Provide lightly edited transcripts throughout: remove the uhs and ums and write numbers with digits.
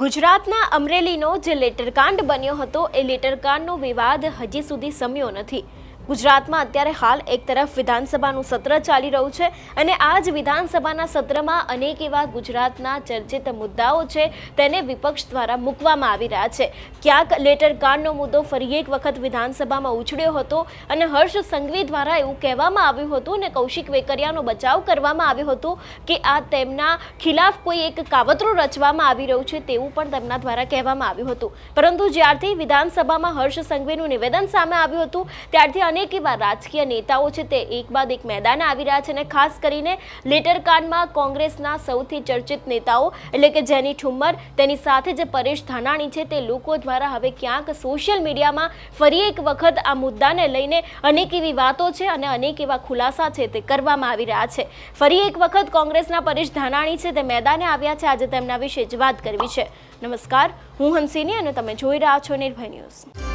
ગુજરાતના અમરેલીનો જે લેટરકાંડ બન્યો હતો એ લેટરકાંડનો વિવાદ હજી સુધી શમ્યો નથી। ગુજરાતમાં અત્યારે હાલ એક તરફ વિધાનસભાનું સત્ર ચાલી રહ્યું છે અને આ જ વિધાનસભાના સત્રમાં અનેક એવા ગુજરાતના ચર્ચિત મુદ્દાઓ છે તેને વિપક્ષ દ્વારા મૂકવામાં આવી રહ્યા છે। ક્યાંક લેટરકાંડનો મુદ્દો ફરી એક વખત વિધાનસભામાં ઉછળ્યો હતો અને હર્ષ સંઘવી દ્વારા એવું કહેવામાં આવ્યું હતું અને કૌશિક વેકરિયાનો બચાવ કરવામાં આવ્યો હતો કે આ તેમના ખિલાફ કોઈ એક કાવતરું રચવામાં આવી રહ્યું છે તેવું પણ તેમના દ્વારા કહેવામાં આવ્યું હતું। પરંતુ જ્યારથી વિધાનસભામાં હર્ષ સંઘવીનું નિવેદન સામે આવ્યું હતું ત્યારથી અનેક એવા રાજકીય નેતાઓ છે તે એક બાદ એક મેદાને આવી રહ્યા છે અને ખાસ કરીને લેટરકાંડમાં કોંગ્રેસના સૌથી ચર્ચિત નેતાઓ એટલે કે જેની ઠુમ્મર તેની સાથે જે પરેશ ધાનાણી છે તે લોકો દ્વારા હવે ક્યાંક સોશિયલ મીડિયામાં ફરી એક વખત આ મુદ્દાને લઈને અનેક એવી વાતો છે અને અનેક એવા ખુલાસા છે તે કરવામાં આવી રહ્યા છે। ફરી એક વખત કોંગ્રેસના પરેશ ધાનાણી છે તે મેદાને આવ્યા છે। આજે તેમના વિશે જ વાત કરવી છે। નમસ્કાર, હું હંસિની અને તમે જોઈ રહ્યા છો નિર્ભય ન્યૂઝ।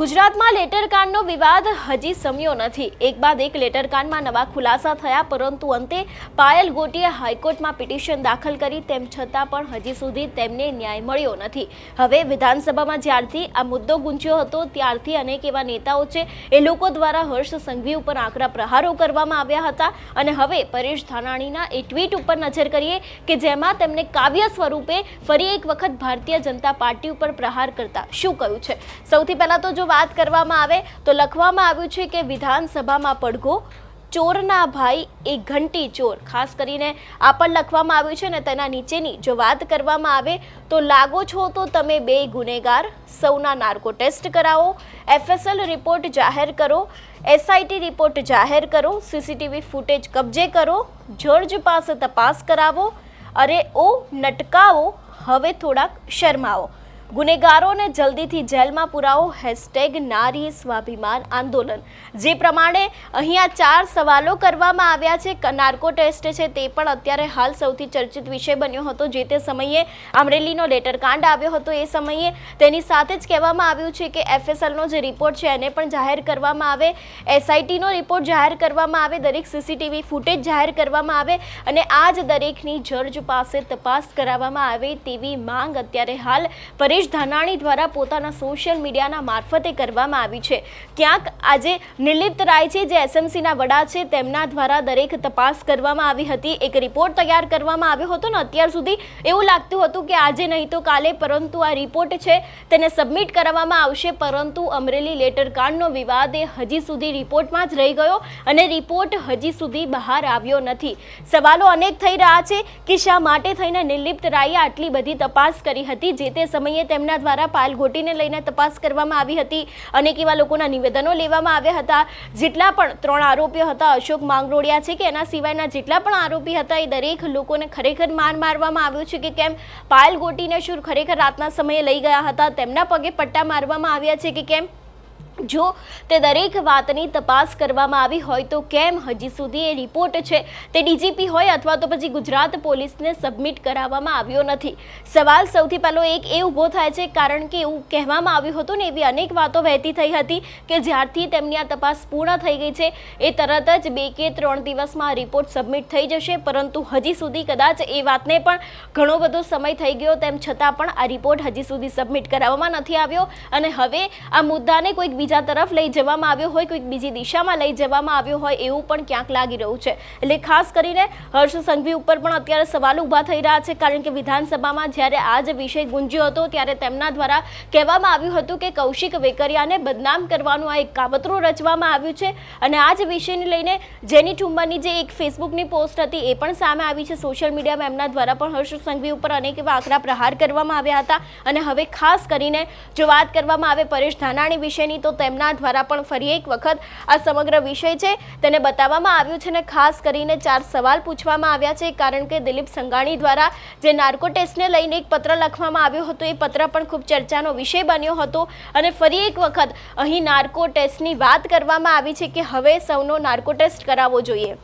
ગુજરાતમાં લેટરકાંડનો વિવાદ હજી શમ્યો નથી। એક બાદ એક લેટરકાંડમાં નવા ખુલાસા થયા પરંતુ અંતે પાયલ ગોટીએ હાઈકોર્ટમાં પિટિશન દાખલ કરી તેમ છતાં પણ હજી સુધી તેમને ન્યાય મળ્યો નથી। હવે વિધાનસભામાં જ્યારથી આ મુદ્દો ગુંજ્યો હતો ત્યારથી અનેક એવા નેતાઓ છે એ લોકો દ્વારા હર્ષ સંઘવી ઉપર આકરા પ્રહારો કરવામાં આવ્યા હતા અને હવે પરેશ ધાનાણીના એ ટ્વીટ ઉપર નજર કરીએ કે જેમાં તેમને કાવ્ય સ્વરૂપે ફરી એક વખત ભારતીય જનતા પાર્ટી ઉપર પ્રહાર કરતા શું કહ્યું છે। સૌથી પહેલા તો વાત કરવામાં આવે તો લખવામાં આવ્યું છે કે વિધાનસભામાં પડઘો ચોરના ભાઈ એ ઘંટી ચોર। ખાસ કરીને આ પણ લખવામાં આવ્યું છે અને તેના નીચેની જો વાત કરવામાં આવે તો લાગો છો તો તમે બે ગુનેગાર, સૌના નાર્કો ટેસ્ટ કરાવો, FSL રિપોર્ટ જાહેર કરો, SIT રિપોર્ટ જાહેર કરો, CCTV ફૂટેજ કબજે કરો, જજ પાસે તપાસ કરાવો, અરે ઓ નટકાવો, હવે થોડાક શરમાવો, ગુનેગારોને જલ્દીથી જેલમાં પુરાવો, #નારી સ્વાભિમાન આંદોલન। જે પ્રમાણે અહીંયા 4 સવાલો કરવામાં આવ્યા છે। નાર્કો ટેસ્ટ છે તે પણ અત્યારે હાલ સૌથી ચર્ચિત વિષય બન્યો હતો। જે તે સમયે અમરેલીનો લેટરકાંડ આવ્યો હતો એ સમયે તેની સાથે જ કહેવામાં આવ્યું છે કે FSLનો જે રિપોર્ટ છે એને પણ જાહેર કરવામાં આવે, SITનો રિપોર્ટ જાહેર કરવામાં આવે, દરેક CCTV ફૂટેજ જાહેર કરવામાં આવે અને આ જ દરેકની જજ પાસે તપાસ કરાવવામાં આવે તેવી માંગ અત્યારે હાલ પરેશ ધાનાણી દ્વારા પોતાના સોશિયલ મીડિયાના મારફતે કરવામાં આવી છે। ક્યાંક આજે નિર્લિપ્ત રાય છે જે SMCના વડા છે તેમના દ્વારા દરેક તપાસ કરવામાં આવી હતી, એક રિપોર્ટ તૈયાર કરવામાં આવ્યો હતો ને અત્યાર સુધી એવું લાગતું હતું કે આજે નહીં તો કાલે પરંતુ આ રિપોર્ટ છે તેને સબમિટ કરવામાં આવશે। પરંતુ અમરેલી લેટરકાંડનો વિવાદ એ હજી સુધી રિપોર્ટમાં જ રહી ગયો અને રિપોર્ટ હજી સુધી બહાર આવ્યો નથી। સવાલો અનેક થઈ રહ્યા છે કે શા માટે થઈને નિર્લિપ્ત રાયે આટલી બધી તપાસ કરી હતી। જે તે સમયે તેમના દ્વારા પાયલ ગોટીને લઈને તપાસ કરવામાં આવી હતી, અનેક એવા લોકોના નિવેદનો લેવામાં આવ્યા હતા। જેટલા પણ 3 આરોપીઓ હતા, અશોક માંગરોળિયા છે કે એના સિવાયના જેટલા પણ આરોપી હતા એ દરેક લોકોને ખરેખર મારવામાં આવ્યું છે કે કેમ પાયલ ગોટીને શું ખરેખર રાતના સમયે લઈ ગયા હતા, તેમના પગે પટ્ટા મારવામાં આવ્યા છે કે કેમ। જો તે દરેક વાતની તપાસ કરવામાં આવી હોય તો કેમ હજી સુધી એ રિપોર્ટ છે તે DGP હોય અથવા તો પછી ગુજરાત પોલીસને સબમિટ કરાવવામાં આવ્યો નથી। સવાલ સૌથી પહેલો એક એ ઊભો થાય છે કારણ કે એવું કહેવામાં આવ્યું હતું ને એવી અનેક વાતો વહેતી થઈ હતી કે જ્યારથી તેમની આ તપાસ પૂર્ણ થઈ ગઈ છે એ તરત જ 2 કે 3 દિવસમાં રિપોર્ટ સબમિટ થઈ જશે। પરંતુ હજી સુધી કદાચ એ વાતને પણ ઘણો બધો સમય થઈ ગયો તેમ છતાં પણ આ રિપોર્ટ હજી સુધી સબમિટ કરાવવામાં નથી આવ્યો અને હવે આ મુદ્દાને કોઈક બીજા તરફ લઈ જવામાં આવ્યો હોય, કોઈક બીજી દિશામાં લઈ જવામાં આવ્યો હોય એવું પણ ક્યાંક લાગી રહ્યું છે। એટલે ખાસ કરીને હર્ષ સંઘવી ઉપર પણ અત્યારે સવાલો ઊભા થઈ રહ્યા છે કારણ કે વિધાનસભામાં જ્યારે આ જ વિષય ગુંજ્યો હતો ત્યારે તેમના દ્વારા કહેવામાં આવ્યું હતું કે કૌશિક વેકરિયાને બદનામ કરવાનું આ એક કાવતરું રચવામાં આવ્યું છે અને આ જ વિષયને લઈને જેની ઠુમ્મરની જે એક ફેસબુકની પોસ્ટ હતી એ પણ સામે આવી છે। સોશિયલ મીડિયામાં એમના દ્વારા પણ હર્ષ સંઘવી ઉપર અનેક એવા આકરા પ્રહાર કરવામાં આવ્યા હતા અને હવે ખાસ કરીને જો વાત કરવામાં આવે પરેશ ધાનાણી વિશેની તો તેમના દ્વારા પણ ફરી એક વખત આ સમગ્ર વિષય છે તેને બતાવવામાં આવ્યું છે અને ખાસ કરીને 4 સવાલ પૂછવામાં આવ્યા છે કારણ કે દિલીપ સંઘાણી દ્વારા જે નાર્કો ટેસ્ટને લઈને એક પત્ર લખવામાં આવ્યો હતો એ પત્ર પણ ખૂબ ચર્ચાનો વિષય બન્યો હતો અને ફરી એક વખત અહીં નાર્કો ટેસ્ટની વાત કરવામાં આવી છે કે હવે સૌનો નાર્કો ટેસ્ટ કરાવવો જોઈએ।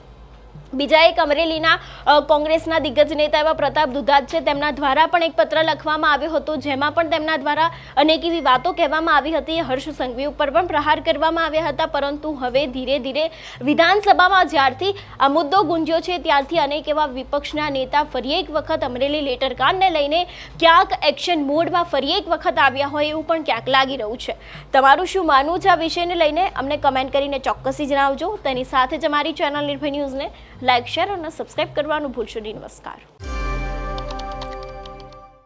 બીજા એક અમરેલીના કોંગ્રેસના દિગ્ગજ નેતા એવા પ્રતાપ દુધાત છે, તેમના દ્વારા પણ એક પત્ર લખવામાં આવ્યો હતો, જેમાં પણ તેમના દ્વારા અનેક એવી વાતો કહેવામાં આવી હતી. હર્ષ સંઘવી ઉપર પણ પ્રહાર કરવામાં આવ્યા હતા. પરંતુ હવે ધીરે ધીરે વિધાનસભામાં જ્યારથી આ મુદ્દો ગુંજ્યો છે ત્યારથી અનેક એવા વિપક્ષના નેતા ફરી એક વખત અમરેલી લેટરકાંડને લઈને ક્યાંક એક્શન મોડમાં ફરી એક વખત આવ્યા હોય એવું પણ ક્યાંક લાગી રહ્યું છે. તમારું શું માનવું છે આ વિષયને લઈને? અમને કમેન્ટ કરીને ચોક્કસથી જણાવજો. તેની સાથે જ અમારી ચેનલ નિર્ભય ન્યૂઝને લાઇક, શેર અને સબસ્ક્રાઇબ કરવાનું ભૂલશો નહીં. નમસ્કાર.